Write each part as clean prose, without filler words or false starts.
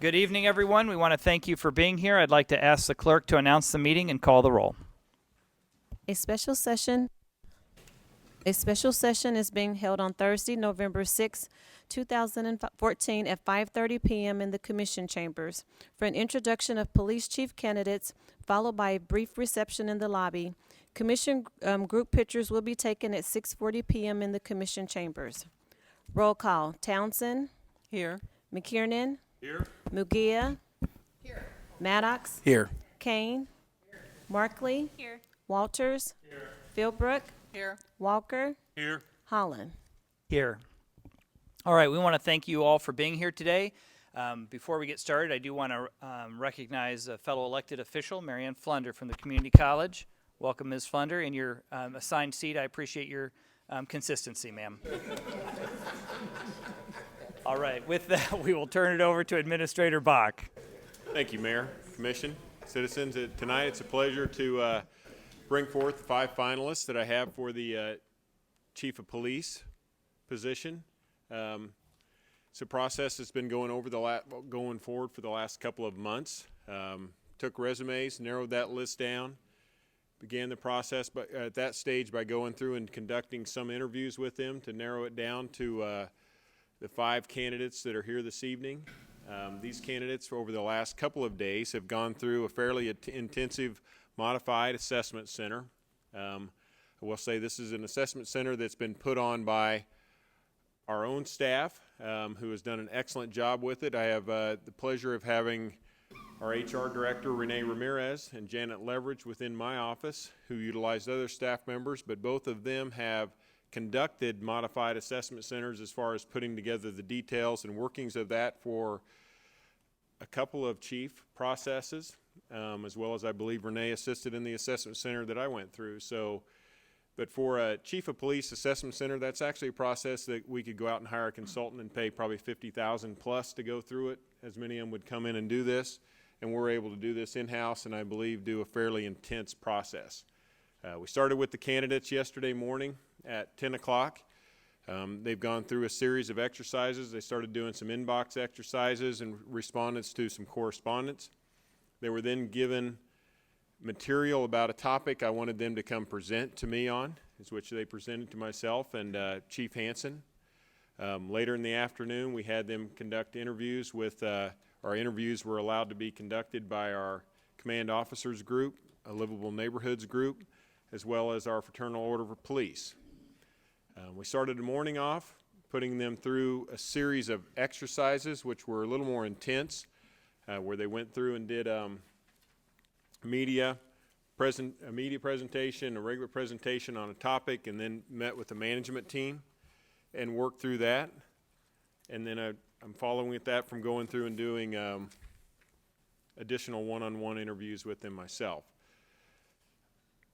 Good evening, everyone. We want to thank you for being here. I'd like to ask the clerk to announce the meeting and call the roll. A special session is being held on Thursday, November 6, 2014 at 5:30 p.m. in the Commission Chambers for an introduction of police chief candidates, followed by a brief reception in the lobby. Commission group pictures will be taken at 6:40 p.m. in the Commission Chambers. Roll call. Townsend. Here. McKiernan. Here. Mugia. Here. Maddox. Here. Kane. Markley. Here. Walters. Here. Philbrook. Here. Walker. Here. Holland. Here. All right, we want to thank you all for being here today. Before we get started, I do want to recognize a fellow elected official, Marianne Flunder from the Community College. Welcome, Ms. Flunder. In your assigned seat, I appreciate your consistency, ma'am. All right, with that, we will turn it over to Administrator Bach. Thank you, Mayor, Commission, citizens. Tonight it's a pleasure to bring forth the 5 finalists that I have for the Chief of Police position. It's a process that's been going forward for the last couple of months. Took resumes, narrowed that list down, began the process at that stage by going through and conducting some interviews with them to narrow it down to the 5 candidates that are here this evening. These candidates over the last couple of days have gone through a fairly intensive modified assessment center. I will say this is an assessment center that's been put on by our own staff, who has done an excellent job with it. I have the pleasure of having our HR Director, Renee Ramirez, and Janet Leverage within my office, who utilized other staff members, but both of them have conducted modified assessment centers as far as putting together the details and workings of that for a couple of chief processes, as well as I believe Renee assisted in the assessment center that I went through. But for a chief of police assessment center, that's actually a process that we could go out and hire a consultant and pay probably $50,000 plus to go through it, as many of them would come in and do this. And we're able to do this in-house and I believe do a fairly intense process. We started with the candidates yesterday morning at 10 o'clock. They've gone through a series of exercises. They started doing some inbox exercises and respondents to some correspondence. They were then given material about a topic I wanted them to come present to me on, which they presented to myself and Chief Hansen. Later in the afternoon, we had them conduct interviews with, our interviews were allowed to be conducted by our command officers group, a livable neighborhoods group, as well as our Fraternal Order of Police. We started the morning off putting them through a series of exercises which were a little more intense, where they went through and did a media presentation, a regular presentation on a topic, and then met with the management team and worked through that. And then I'm following with that from going through and doing additional one-on-one interviews with them myself.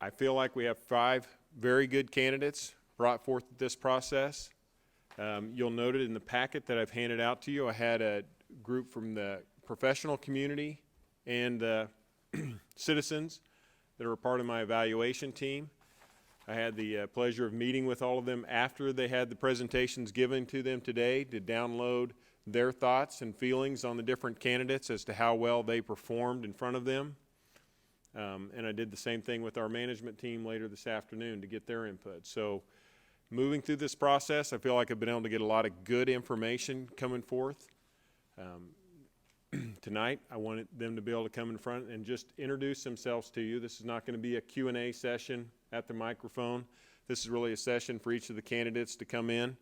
I feel like we have 5 very good candidates brought forth this process. You'll note it in the packet that I've handed out to you. I had a group from the professional community and the citizens that are a part of my evaluation team. I had the pleasure of meeting with all of them after they had the presentations given to them today to download their thoughts and feelings on the different candidates as to how well they performed in front of them. And I did the same thing with our management team later this afternoon to get their input. So moving through this process, I feel like I've been able to get a lot of good information coming forth. Tonight, I wanted them to be able to come in front and just introduce themselves to you. This is not going to be a Q&A session at the microphone. This is really a session for each of the candidates to come in,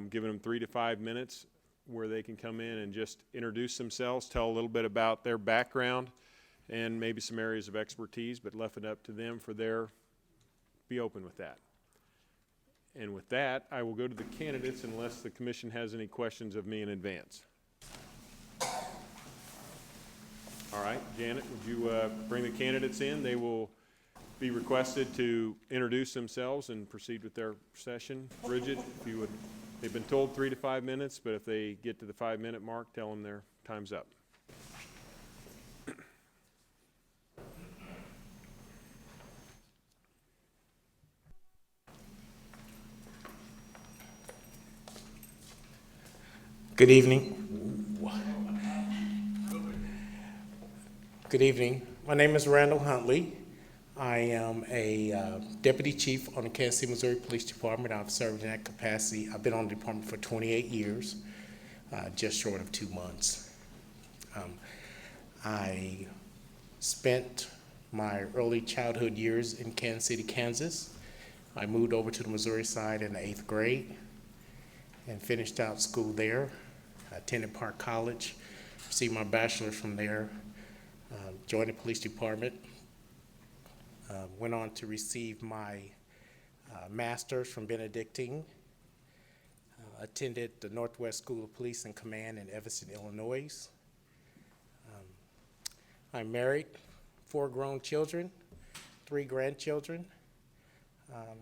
giving them 3 to 5 minutes where they can come in and just introduce themselves, tell a little bit about their background and maybe some areas of expertise, but left it up to them for be open with that. And with that, I will go to the candidates unless the commission has any questions of me in advance. All right, Janet, would you bring the candidates in? They will be requested to introduce themselves and proceed with their session. Bridget, if you would, they've been told 3 to 5 minutes, but if they get to the 5-minute mark, tell them their time's up. Good evening. Good evening. My name is Randall Holly. I am a deputy chief on the Kansas City, Missouri Police Department. I've served in that capacity. I've been on the department for 28 years, just short of 2 months. I spent my early childhood years in Kansas City, Kansas. I moved over to the Missouri side in the 8th grade and finished out school there. I attended Park College, received my bachelor's from there, joined the police department, went on to receive my master's from Benedictine, attended the Northwest School of Police and Command in Evanston, Illinois. I'm married, 4 grown children, 3 grandchildren.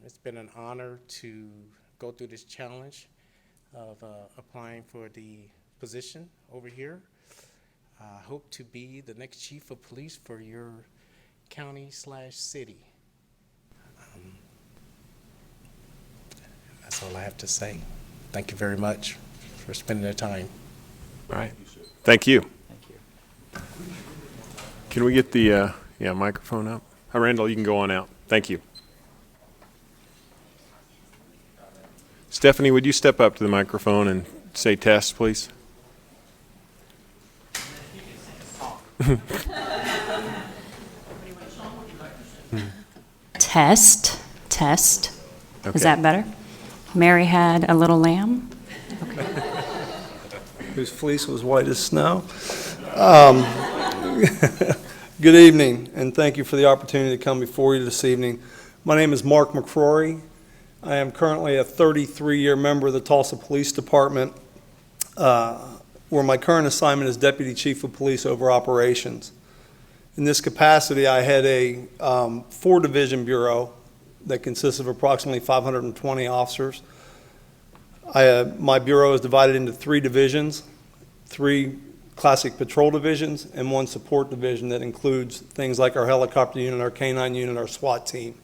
It's been an honor to go through this challenge of applying for the position over here. I hope to be the next chief of police for your county/city. That's all I have to say. Thank you very much for spending the time. All right. Thank you. Thank you. Can we get the microphone up? Randall, you can go on out. Thank you. Stephanie, would you step up to the microphone and say test, please? Test. Okay. Is that better? Mary had a little lamb. Whose fleece was white as snow. Good evening, and thank you for the opportunity to come before you this evening. My name is Mark McCrory. I am currently a 33-year member of the Tulsa Police Department, where my current assignment is Deputy Chief of Police over Operations. In this capacity, I had a 4-division bureau that consists of approximately 520 officers. My bureau is divided into 3 divisions, 3 classic patrol divisions, and 1 support division that includes things like our helicopter unit, our K-9 unit, our SWAT team.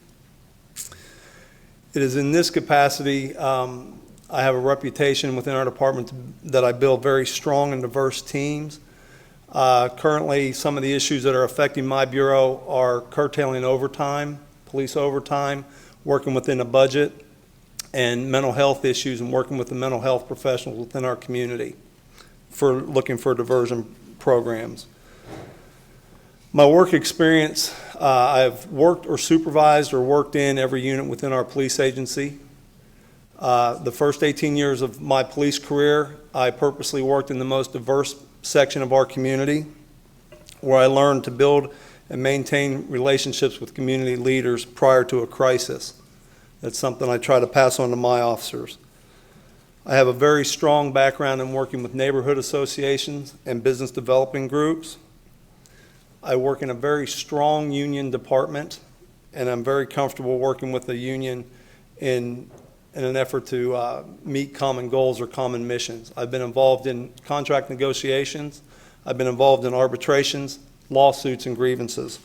It is in this capacity, I have a reputation within our department that I build very strong and diverse teams. Currently, some of the issues that are affecting my bureau are curtailing overtime, police overtime, working within a budget, and mental health issues and working with the mental health professionals within our community for looking for diversion programs. My work experience, I've worked or supervised or worked in every unit within our police agency. The first 18 years of my police career, I purposely worked in the most diverse section of our community, where I learned to build and maintain relationships with community leaders prior to a crisis. That's something I try to pass on to my officers. I have a very strong background in working with neighborhood associations and business developing groups. I work in a very strong union department, and I'm very comfortable working with the union in an effort to meet common goals or common missions. I've been involved in contract negotiations. I've been involved in arbitrations, lawsuits, and grievances.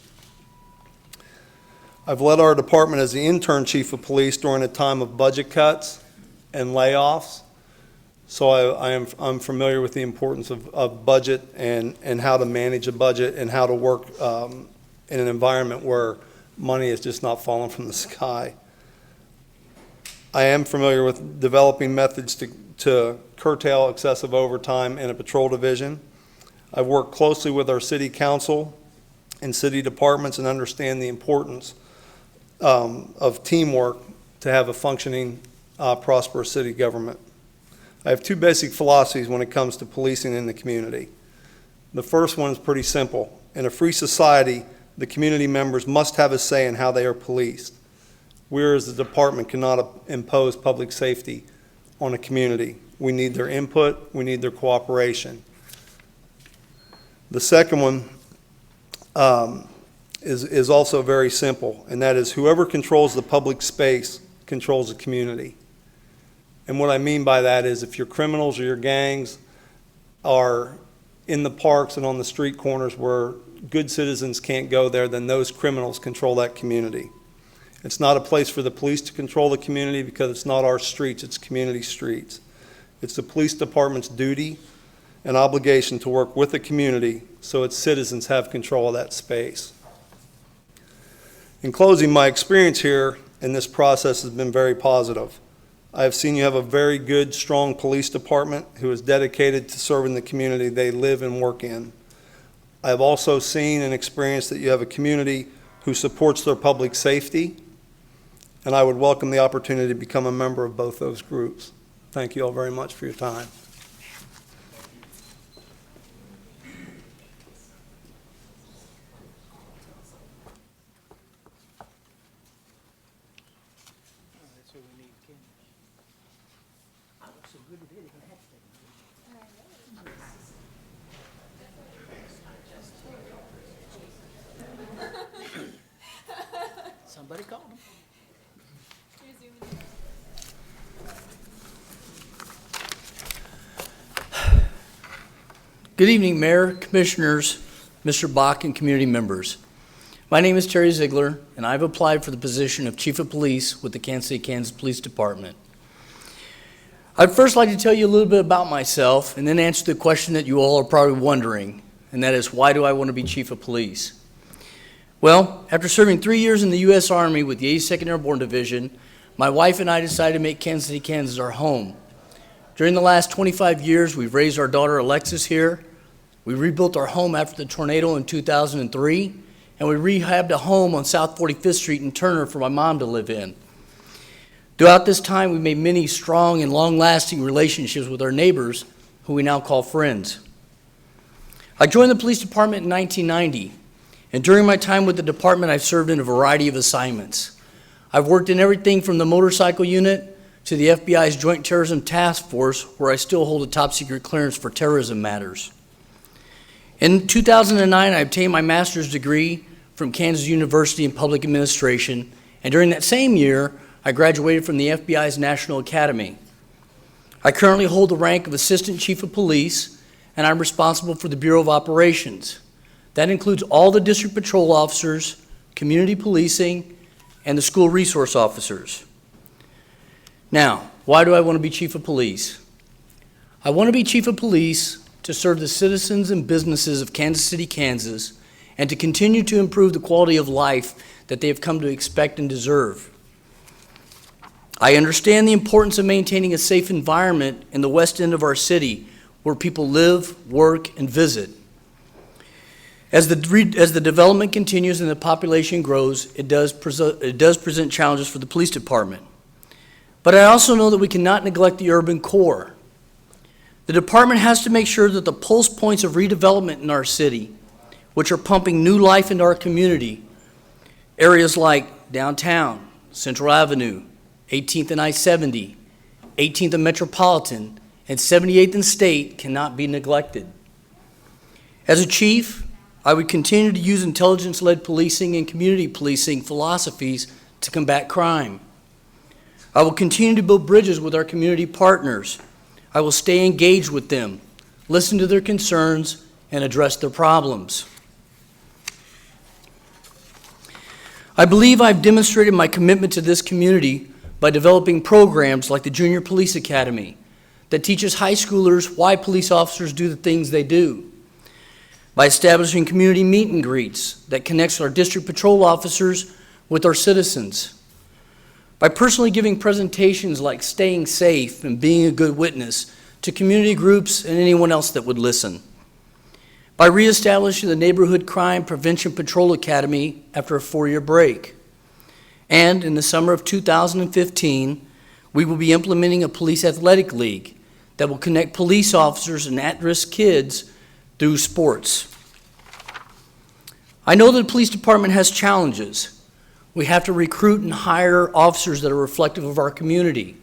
I've led our department as the intern chief of police during a time of budget cuts and layoffs. So I'm familiar with the importance of budget and how to manage a budget and how to work in an environment where money is just not falling from the sky. I am familiar with developing methods to curtail excessive overtime in a patrol division. I've worked closely with our city council and city departments and understand the importance of teamwork to have a functioning, prosperous city government. I have 2 basic philosophies when it comes to policing in the community. The first one is pretty simple. In a free society, the community members must have a say in how they are policed. We as the department cannot impose public safety on a community. We need their input, we need their cooperation. The second one is also very simple, and that is whoever controls the public space controls the community. And what I mean by that is if your criminals or your gangs are in the parks and on the street corners where good citizens can't go there, then those criminals control that community. It's not a place for the police to control the community because it's not our streets, it's community streets. It's the police department's duty an obligation to work with the community so its citizens have control of that space. In closing, my experience here in this process has been very positive. I have seen you have a very good, strong police department who is dedicated to serving the community they live and work in. I have also seen and experienced that you have a community who supports their public safety, and I would welcome the opportunity to become a member of both those groups. Thank you all very much for your time. Somebody called him. Good evening, Mayor, Commissioners, Mr. Bach, and community members. My name is Terry Ziggler, and I've applied for the position of Chief of Police with the Kansas City, Kansas Police Department. I'd first like to tell you a little bit about myself and then answer the question that you all are probably wondering, and that is, why do I want to be Chief of Police? Well, after serving 3 years in the U.S. Army with the 82nd Airborne Division, my wife and I decided to make Kansas City, Kansas our home. During the last 25 years, we've raised our daughter Alexis here. We rebuilt our home after the tornado in 2003, and we rehabbed a home on South 45th Street in Turner for my mom to live in. Throughout this time, we made many strong and long-lasting relationships with our neighbors, who we now call friends. I joined the police department in 1990. And during my time with the department, I've served in a variety of assignments. I've worked in everything from the motorcycle unit to the FBI's Joint Terrorism Task Force, where I still hold a top secret clearance for terrorism matters. In 2009, I obtained my master's degree from Kansas University in Public Administration, and during that same year, I graduated from the FBI's National Academy. I currently hold the rank of Assistant Chief of Police, and I'm responsible for the Bureau of Operations. That includes all the district patrol officers, community policing, and the school resource officers. Now, why do I want to be Chief of Police? I want to be Chief of Police to serve the citizens and businesses of Kansas City, Kansas, and to continue to improve the quality of life that they have come to expect and deserve. I understand the importance of maintaining a safe environment in the west end of our city where people live, work, and visit. As the development continues and the population grows, it does present challenges for the police department. But I also know that we cannot neglect the urban core. The department has to make sure that the pulse points of redevelopment in our city, which are pumping new life into our community, areas like downtown, Central Avenue, 18th and I-70, 18th and Metropolitan, and 78th and State, cannot be neglected. As a chief, I would continue to use intelligence-led policing and community policing philosophies to combat crime. I will continue to build bridges with our community partners. I will stay engaged with them, listen to their concerns, and address their problems. I believe I've demonstrated my commitment to this community by developing programs like the Junior Police Academy that teaches high schoolers why police officers do the things they do, by establishing community meet and greets that connects our district patrol officers with our citizens, by personally giving presentations like staying safe and being a good witness to community groups and anyone else that would listen, by reestablishing the Neighborhood Crime Prevention Patrol Academy after a 4-year break. And in the summer of 2015, we will be implementing a police athletic league that will connect police officers and at-risk kids through sports. I know that the police department has challenges. We have to recruit and hire officers that are reflective of our community.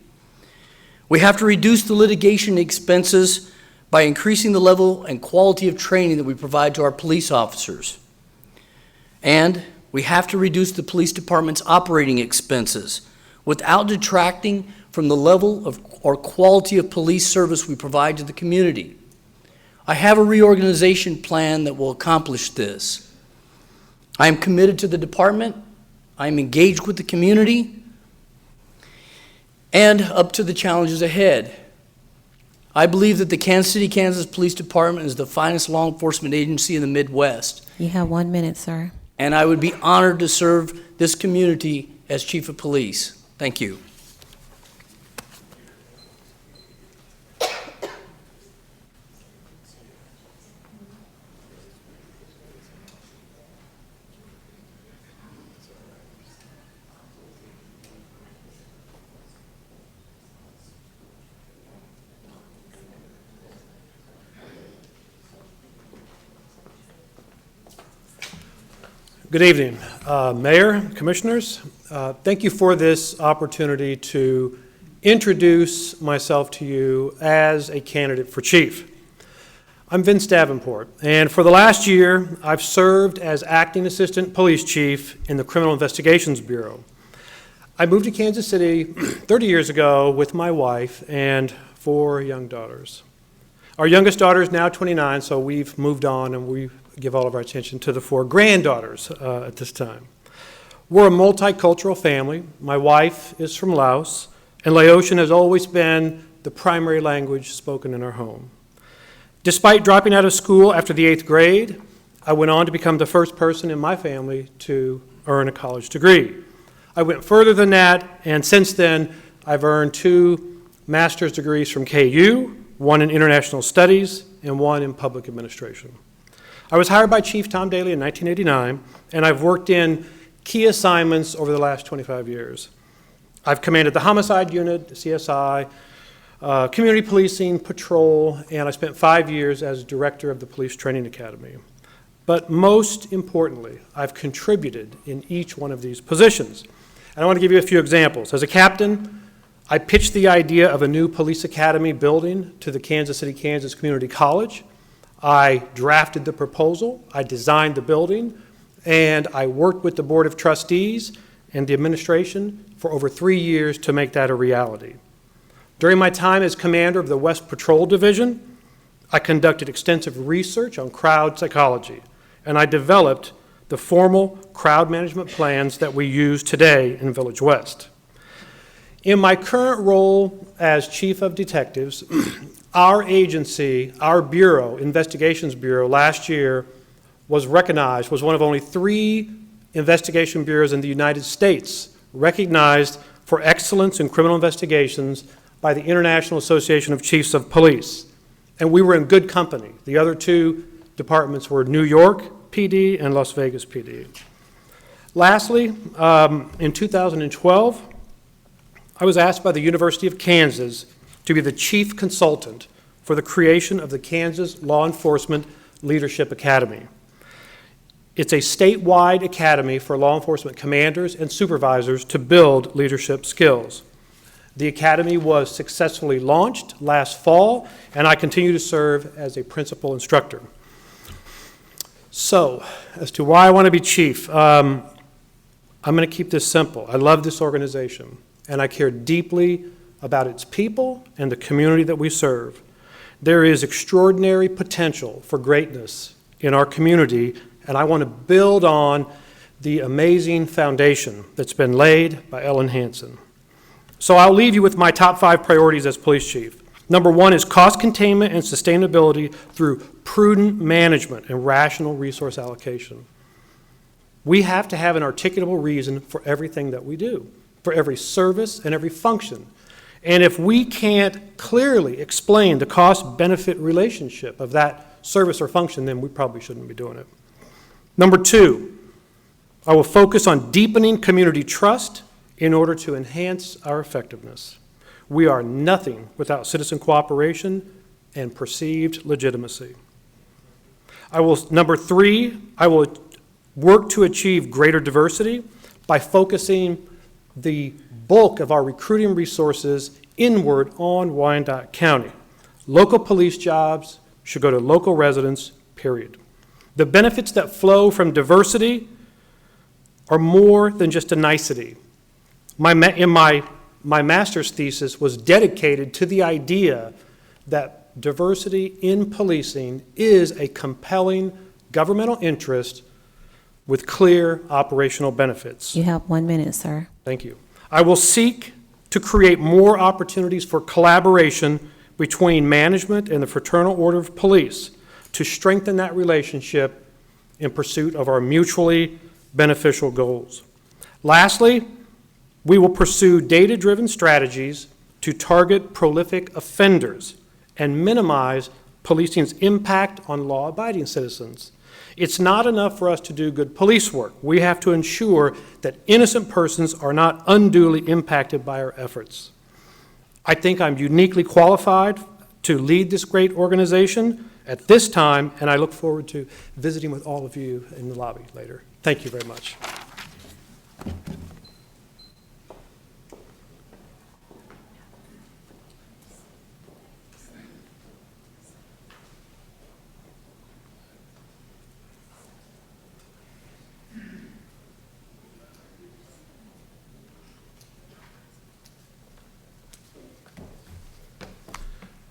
We have to reduce the litigation expenses by increasing the level and quality of training that we provide to our police officers. And we have to reduce the police department's operating expenses without detracting from the level of or quality of police service we provide to the community. I have a reorganization plan that will accomplish this. I am committed to the department, I am engaged with the community, and up to the challenges ahead. I believe that the Kansas City, Kansas Police Department is the finest law enforcement agency in the Midwest, You have 1 minute, sir. and I would be honored to serve this community as Chief of Police. Thank you. Good evening, Mayor, Commissioners. Thank you for this opportunity to introduce myself to you as a candidate for chief. I'm Vince Davenport, and for the last year, I've served as acting assistant police chief in the Criminal Investigations Bureau. I moved to Kansas City 30 years ago with my wife and 4 young daughters. Our youngest daughter is now 29, so we've moved on and we give all of our attention to the 4 granddaughters at this time. We're a multicultural family. My wife is from Laos, and Laotian has always been the primary language spoken in our home. Despite dropping out of school after the 8th grade, I went on to become the first person in my family to earn a college degree. I went further than that, and since then, I've earned 2 master's degrees from KU, 1 in international studies and 1 in public administration. I was hired by Chief Tom Daly in 1989, and I've worked in key assignments over the last 25 years. I've commanded the homicide unit, CSI, community policing, patrol, and I spent 5 years as director of the Police Training Academy. But most importantly, I've contributed in each one of these positions. And I want to give you a few examples. As a captain, I pitched the idea of a new police academy building to the Kansas City, Kansas Community College. I drafted the proposal, I designed the building, and I worked with the Board of Trustees and the administration for over 3 years to make that a reality. During my time as commander of the West Patrol Division, I conducted extensive research on crowd psychology, and I developed the formal crowd management plans that we use today in Village West. In my current role as Chief of Detectives, our agency, our bureau, Investigations Bureau, last year was recognized, was one of only 3 investigation bureaus in the United States recognized for excellence in criminal investigations by the International Association of Chiefs of Police. And we were in good company. The other 2 departments were New York PD and Las Vegas PD. Lastly, in 2012, I was asked by the University of Kansas to be the chief consultant for the creation of the Kansas Law Enforcement Leadership Academy. It's a statewide academy for law enforcement commanders and supervisors to build leadership skills. The academy was successfully launched last fall, and I continue to serve as a principal instructor. So, as to why I want to be chief, I'm going to keep this simple. I love this organization, and I care deeply about its people and the community that we serve. There is extraordinary potential for greatness in our community, and I want to build on the amazing foundation that's been laid by Ellen Hansen. So I'll leave you with my top 5 priorities as police chief. Number 1 is cost containment and sustainability through prudent management and rational resource allocation. We have to have an articulable reason for everything that we do, for every service and every function. And if we can't clearly explain the cost-benefit relationship of that service or function, then we probably shouldn't be doing it. Number 2, I will focus on deepening community trust in order to enhance our effectiveness. We are nothing without citizen cooperation and perceived legitimacy. Number 3, I will work to achieve greater diversity by focusing the bulk of our recruiting resources inward on Wyandotte County. Local police jobs should go to local residents, period. The benefits that flow from diversity are more than just a nicety. My master's thesis was dedicated to the idea that diversity in policing is a compelling governmental interest with clear operational benefits. You have 1 minute, sir. Thank you. I will seek to create more opportunities for collaboration between management and the Fraternal Order of Police to strengthen that relationship in pursuit of our mutually beneficial goals. Lastly, we will pursue data-driven strategies to target prolific offenders and minimize policing's impact on law-abiding citizens. It's not enough for us to do good police work. We have to ensure that innocent persons are not unduly impacted by our efforts. I think I'm uniquely qualified to lead this great organization at this time, and I look forward to visiting with all of you in the lobby later. Thank you very much.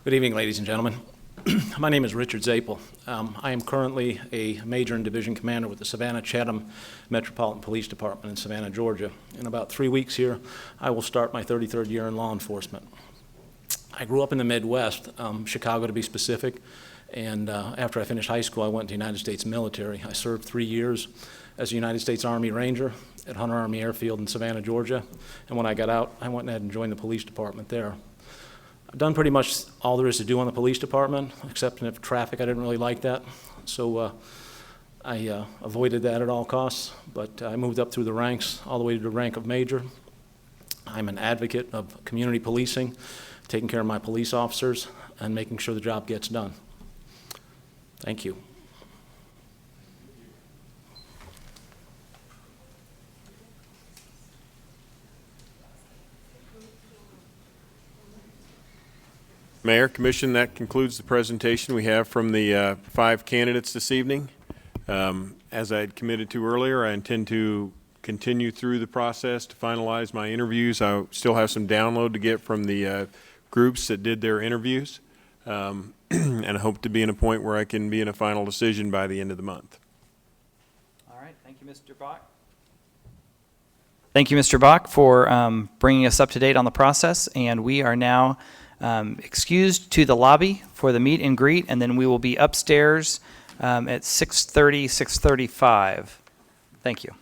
Good evening, ladies and gentlemen. My name is Richard Zapel. I am currently a Major and Division Commander with the Savannah-Chatham Metropolitan Police Department in Savannah, Georgia. In about 3 weeks here, I will start my 33rd year in law enforcement. I grew up in the Midwest, Chicago to be specific, and after I finished high school, I went to the United States military. I served 3 years as a United States Army Ranger at Hunter Army Airfield in Savannah, Georgia, and when I got out, I went ahead and joined the police department there. I've done pretty much all there is to do on the police department, except in traffic. I didn't really like that, so I avoided that at all costs, but I moved up through the ranks all the way to the rank of major. I'm an advocate of community policing, taking care of my police officers, and making sure the job gets done. Thank you. Mayor, Commission, that concludes the presentation we have from the 5 candidates this evening. As I had committed to earlier, I intend to continue through the process to finalize my interviews. I still have some download to get from the groups that did their interviews, and I hope to be in a point where I can be in a final decision by the end of the month. All right, thank you, Mr. Bach. Thank you, Mr. Bach, for bringing us up to date on the process, and we are now excused to the lobby for the meet and greet, and then we will be upstairs at 6:30, 6:35. Thank you.